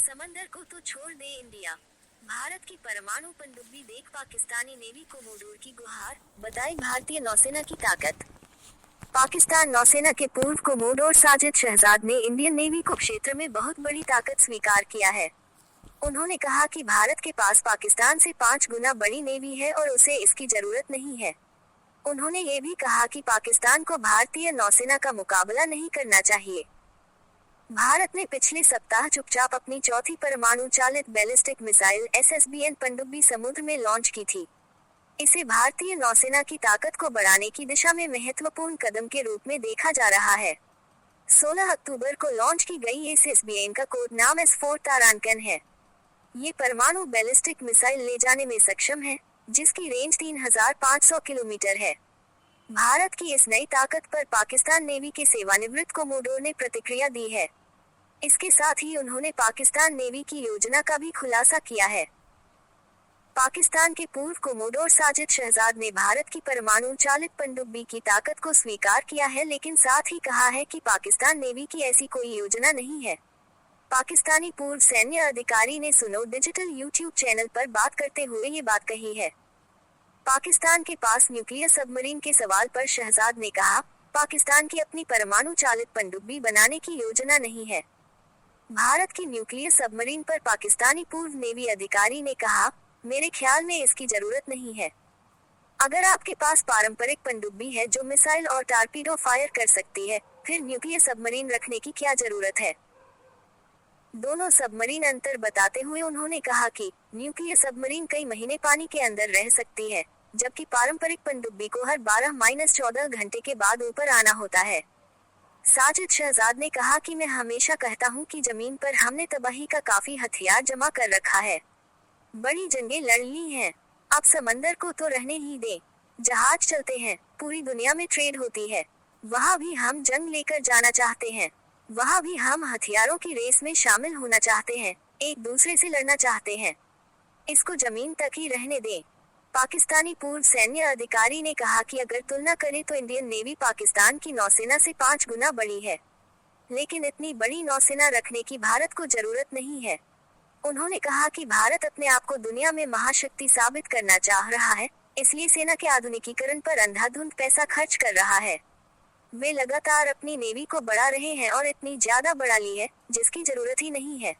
समंदर को तो छोड़ दे इंडिया। भारत की परमाणु पनडुब्बी देख पाकिस्तानी नेवी को मोडोर की गुहार, बताई भारतीय नौसेना की ताकत। पाकिस्तान नौसेना के पूर्व कोमोडोर साजिद शहजाद ने इंडियन नेवी को क्षेत्र में बहुत बड़ी ताकत स्वीकार किया है। उन्होंने कहा कि भारत के पास पाकिस्तान से 5 गुना बड़ी नेवी है और उसे इसकी जरूरत नहीं है। उन्होंने ये भी कहा कि पाकिस्तान को भारतीय नौसेना का मुकाबला नहीं करना चाहिए। भारत ने पिछले सप्ताह चुपचाप अपनी चौथी परमाणु चालित बैलिस्टिक मिसाइल SSBN पनडुब्बी समुद्र में लॉन्च की थी। इसे भारतीय नौसेना की ताकत को बढ़ाने की दिशा में महत्वपूर्ण कदम के रूप में देखा जा रहा है। 16 अक्टूबर को लॉन्च की गई SSBN का कोड नाम S4 तारांकन है। ये परमाणु बैलिस्टिक मिसाइल ले जाने में सक्षम है, जिसकी रेंज 3500 किलोमीटर है। भारत की इस नई ताकत पर पाकिस्तान नेवी के सेवानिवृत्त कोमोडोर ने प्रतिक्रिया दी है। इसके साथ ही उन्होंने पाकिस्तान नेवी की योजना का भी खुलासा किया है। पाकिस्तान के पूर्व कोमोडोर साजिद शहजाद ने भारत की परमाणु चालित पनडुब्बी की ताकत को स्वीकार किया है, लेकिन साथ ही कहा है कि पाकिस्तान नेवी की ऐसी कोई योजना नहीं है। पाकिस्तानी पूर्व सैन्य अधिकारी ने सुनो डिजिटल यूट्यूब चैनल पर बात करते हुए ये बात कही है। पाकिस्तान के पास न्यूक्लियर सबमरीन के सवाल पर शहजाद ने कहा, पाकिस्तान की अपनी परमाणु चालित पनडुब्बी बनाने की योजना नहीं है। भारत की न्यूक्लियर सबमरीन पर पाकिस्तानी पूर्व नेवी अधिकारी ने कहा, मेरे ख्याल में इसकी जरूरत नहीं है। अगर आपके पास पारंपरिक पनडुब्बी है जो मिसाइल और टारपीडो फायर कर सकती है, फिर न्यूक्लियर सबमरीन रखने की क्या जरूरत है। दोनों सबमरीन अंतर बताते हुए उन्होंने कहा कि न्यूक्लियर सबमरीन कई महीने पानी के अंदर रह सकती है, जबकि पारंपरिक पनडुब्बी को हर 12-14 घंटे के बाद ऊपर आना होता है। साजिद शहजाद ने कहा कि मैं हमेशा कहता हूं कि जमीन पर हमने तबाही का काफी हथियार जमा कर रखा है। बड़ी जंगें लड़ ली हैं, अब समंदर को तो रहने ही दें। जहाज चलते हैं, पूरी दुनिया में ट्रेड होती है, वहां भी हम जंग लेकर जाना चाहते हैं। वहां भी हम हथियारों की रेस में शामिल होना चाहते हैं, एक दूसरे से लड़ना चाहते हैं। इसको जमीन तक ही रहने दें। पाकिस्तानी पूर्व सैन्य अधिकारी ने कहा कि अगर तुलना करें तो इंडियन नेवी पाकिस्तान की नौसेना से 5 गुना बड़ी है, लेकिन इतनी बड़ी नौसेना रखने की भारत को जरूरत नहीं है। उन्होंने कहा कि भारत अपने आप को दुनिया में महाशक्ति साबित करना चाह रहा है, इसलिए सेना के आधुनिकीकरण पर अंधाधुंध पैसा खर्च कर रहा है। वे लगातार अपनी नेवी को बढ़ा रहे हैं और इतनी ज्यादा बढ़ा ली है, जिसकी जरूरत ही नहीं है।